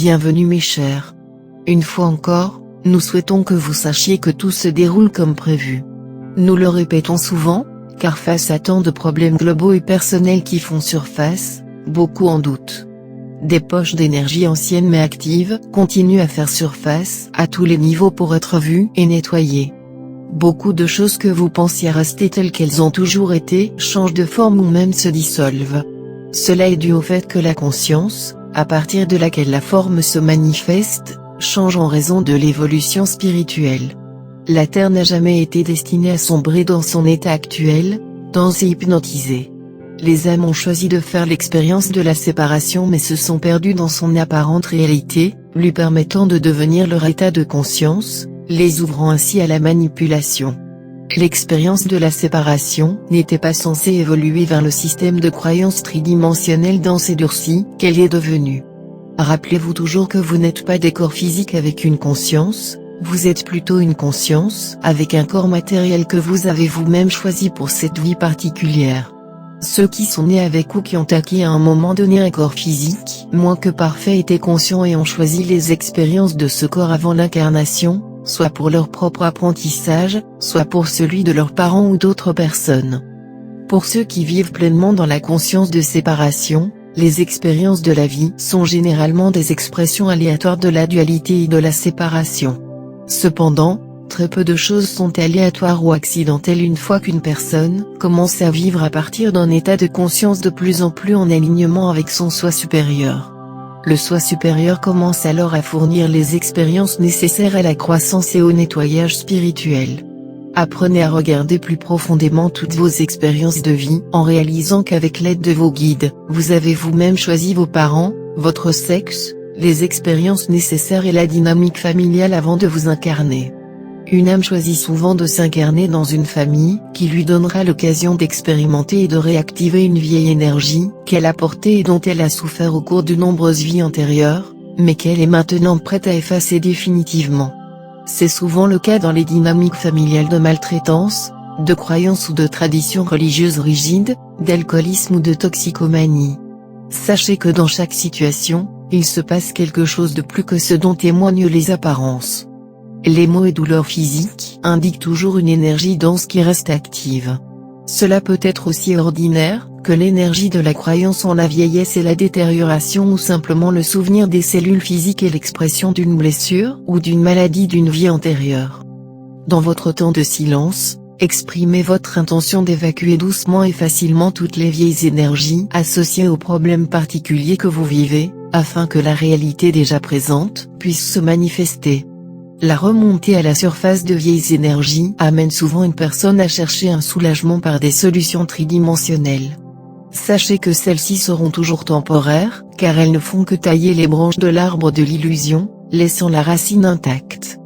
Bienvenue mes chers. Une fois encore, nous souhaitons que vous sachiez que tout se déroule comme prévu. Nous le répétons souvent, car face à tant de problèmes globaux et personnels qui font surface, beaucoup en doutent. Des poches d'énergie anciennes mais actives continuent à faire surface à tous les niveaux pour être vues et nettoyées. Beaucoup de choses que vous pensiez rester telles qu'elles ont toujours été changent de forme ou même se dissolvent. Cela est dû au fait que la conscience, à partir de laquelle la forme se manifeste, change en raison de l'évolution spirituelle. La Terre n'a jamais été destinée à sombrer dans son état actuel, tant c'est hypnotisé. Les âmes ont choisi de faire l'expérience de la séparation mais se sont perdues dans son apparente réalité, lui permettant de devenir leur état de conscience, les ouvrant ainsi à la manipulation. L'expérience de la séparation n'était pas censée évoluer vers le système de croyance tridimensionnel dense et durci qu'elle est devenue. Rappelez-vous toujours que vous n'êtes pas des corps physiques avec une conscience, vous êtes plutôt une conscience avec un corps matériel que vous avez vous-même choisi pour cette vie particulière. Ceux qui sont nés avec ou qui ont acquis à un moment donné un corps physique moins que parfait étaient conscients et ont choisi les expériences de ce corps avant l'incarnation, soit pour leur propre apprentissage, soit pour celui de leurs parents ou d'autres personnes. Pour ceux qui vivent pleinement dans la conscience de séparation, les expériences de la vie sont généralement des expressions aléatoires de la dualité et de la séparation. Cependant, très peu de choses sont aléatoires ou accidentelles une fois qu'une personne commence à vivre à partir d'un état de conscience de plus en plus en alignement avec son soi supérieur. Le soi supérieur commence alors à fournir les expériences nécessaires à la croissance et au nettoyage spirituel. Apprenez à regarder plus profondément toutes vos expériences de vie en réalisant qu'avec l'aide de vos guides, vous avez vous-même choisi vos parents, votre sexe, les expériences nécessaires et la dynamique familiale avant de vous incarner. Une âme choisit souvent de s'incarner dans une famille qui lui donnera l'occasion d'expérimenter et de réactiver une vieille énergie qu'elle a portée et dont elle a souffert au cours de nombreuses vies antérieures, mais qu'elle est maintenant prête à effacer définitivement. C'est souvent le cas dans les dynamiques familiales de maltraitance, de croyances ou de traditions religieuses rigides, d'alcoolisme ou de toxicomanie. Sachez que dans chaque situation, il se passe quelque chose de plus que ce dont témoignent les apparences. Les maux et douleurs physiques indiquent toujours une énergie dense qui reste active. Cela peut être aussi ordinaire que l'énergie de la croyance en la vieillesse et la détérioration ou simplement le souvenir des cellules physiques et l'expression d'une blessure ou d'une maladie d'une vie antérieure. Dans votre temps de silence, exprimez votre intention d'évacuer doucement et facilement toutes les vieilles énergies associées aux problèmes particuliers que vous vivez, afin que la réalité déjà présente puisse se manifester. La remontée à la surface de vieilles énergies amène souvent une personne à chercher un soulagement par des solutions tridimensionnelles. Sachez que celles-ci seront toujours temporaires, car elles ne font que tailler les branches de l'arbre de l'illusion, laissant la racine intacte.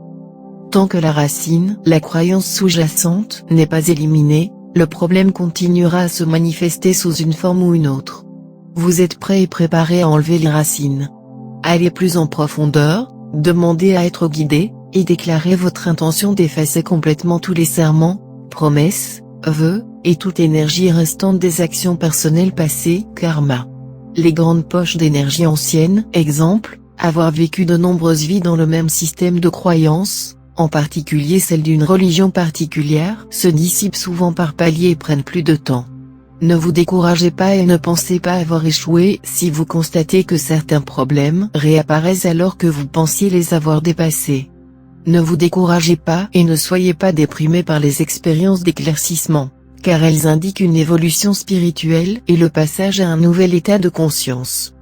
Tant que la racine, la croyance sous-jacente, n'est pas éliminée, le problème continuera à se manifester sous une forme ou une autre. Vous êtes prêt et préparé à enlever les racines. Allez plus en profondeur, demandez à être guidé, et déclarez votre intention d'effacer complètement tous les serments, promesses, vœux, et toute énergie restante des actions personnelles passées, karma. Les grandes poches d'énergie anciennes, exemple, avoir vécu de nombreuses vies dans le même système de croyances, en particulier celle d'une religion particulière, se dissipent souvent par paliers et prennent plus de temps. Ne vous découragez pas et ne pensez pas avoir échoué si vous constatez que certains problèmes réapparaissent alors que vous pensiez les avoir dépassés. Ne vous découragez pas et ne soyez pas déprimé par les expériences d'éclaircissement, car elles indiquent une évolution spirituelle et le passage à un nouvel état de conscience.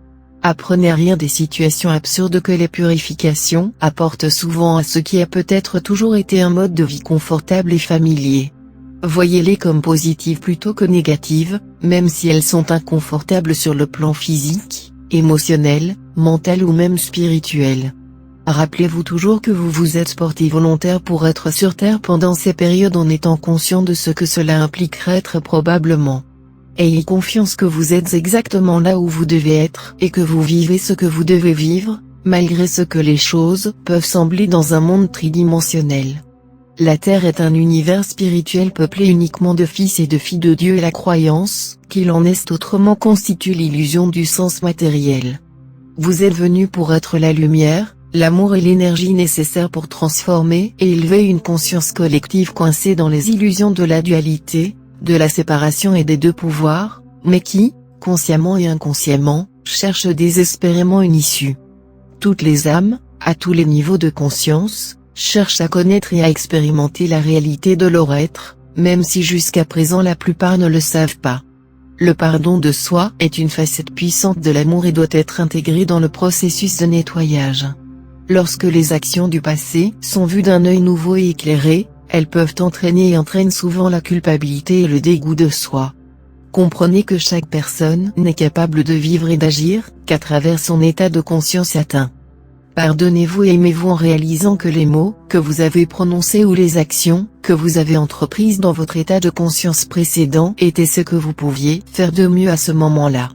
Apprenez à rire des situations absurdes que les purifications apportent souvent à ce qui a peut-être toujours été un mode de vie confortable et familier. Voyez-les comme positives plutôt que négatives, même si elles sont inconfortables sur le plan physique, émotionnel, mental ou même spirituel. Rappelez-vous toujours que vous vous êtes porté volontaire pour être sur Terre pendant ces périodes en étant conscient de ce que cela impliquerait très probablement. Ayez confiance que vous êtes exactement là où vous devez être et que vous vivez ce que vous devez vivre, malgré ce que les choses peuvent sembler dans un monde tridimensionnel. La Terre est un univers spirituel peuplé uniquement de fils et de filles de Dieu et la croyance qu'il en est autrement constitue l'illusion du sens matériel. Vous êtes venu pour être la lumière, l'amour et l'énergie nécessaires pour transformer et élever une conscience collective coincée dans les illusions de la dualité, de la séparation et des deux pouvoirs, mais qui, consciemment et inconsciemment, cherche désespérément une issue. Toutes les âmes, à tous les niveaux de conscience, cherchent à connaître et à expérimenter la réalité de leur être, même si jusqu'à présent la plupart ne le savent pas. Le pardon de soi est une facette puissante de l'amour et doit être intégré dans le processus de nettoyage. Lorsque les actions du passé sont vues d'un œil nouveau et éclairé, elles peuvent entraîner et entraînent souvent la culpabilité et le dégoût de soi. Comprenez que chaque personne n'est capable de vivre et d'agir qu'à travers son état de conscience atteint. Pardonnez-vous et aimez-vous en réalisant que les mots que vous avez prononcés ou les actions que vous avez entreprises dans votre état de conscience précédent étaient ce que vous pouviez faire de mieux à ce moment-là.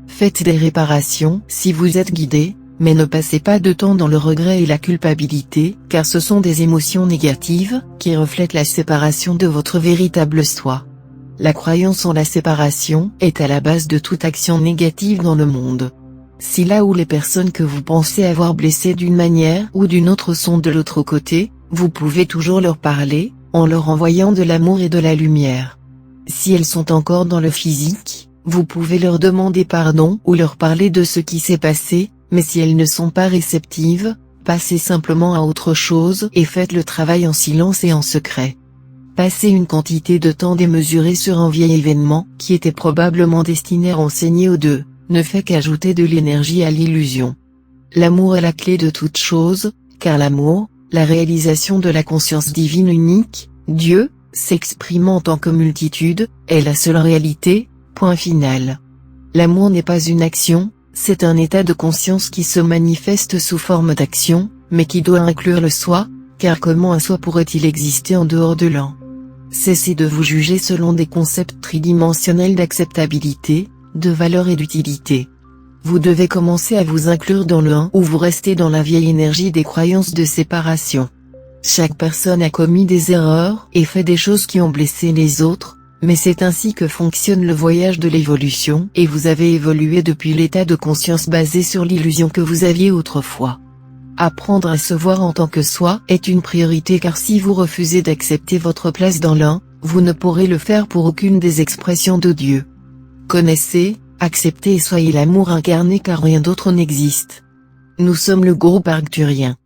Faites des réparations si vous êtes guidé, mais ne passez pas de temps dans le regret et la culpabilité, car ce sont des émotions négatives qui reflètent la séparation de votre véritable soi. La croyance en la séparation est à la base de toute action négative dans le monde. Si là où les personnes que vous pensez avoir blessées d'une manière ou d'une autre sont de l'autre côté, vous pouvez toujours leur parler, en leur envoyant de l'amour et de la lumière. Si elles sont encore dans le physique, vous pouvez leur demander pardon ou leur parler de ce qui s'est passé, mais si elles ne sont pas réceptives, passez simplement à autre chose et faites le travail en silence et en secret. Passer une quantité de temps démesurée sur un vieil événement qui était probablement destiné à renseigner aux deux, ne fait qu'ajouter de l'énergie à l'illusion. L'amour est la clé de toute chose, car l'amour, la réalisation de la conscience divine unique, Dieu, s'exprime en tant que multitude, est la seule réalité, point final. L'amour n'est pas une action, c'est un état de conscience qui se manifeste sous forme d'action, mais qui doit inclure le soi, car comment un soi pourrait-il exister en dehors de l'un ? Cessez de vous juger selon des concepts tridimensionnels d'acceptabilité, de valeur et d'utilité. Vous devez commencer à vous inclure dans le un ou vous restez dans la vieille énergie des croyances de séparation. Chaque personne a commis des erreurs et fait des choses qui ont blessé les autres, mais c'est ainsi que fonctionne le voyage de l'évolution et vous avez évolué depuis l'état de conscience basé sur l'illusion que vous aviez autrefois. Apprendre à se voir en tant que soi est une priorité car si vous refusez d'accepter votre place dans l'un, vous ne pourrez le faire pour aucune des expressions de Dieu. Connaissez, acceptez et soyez l'amour incarné car rien d'autre n'existe. Nous sommes le groupe arcturien.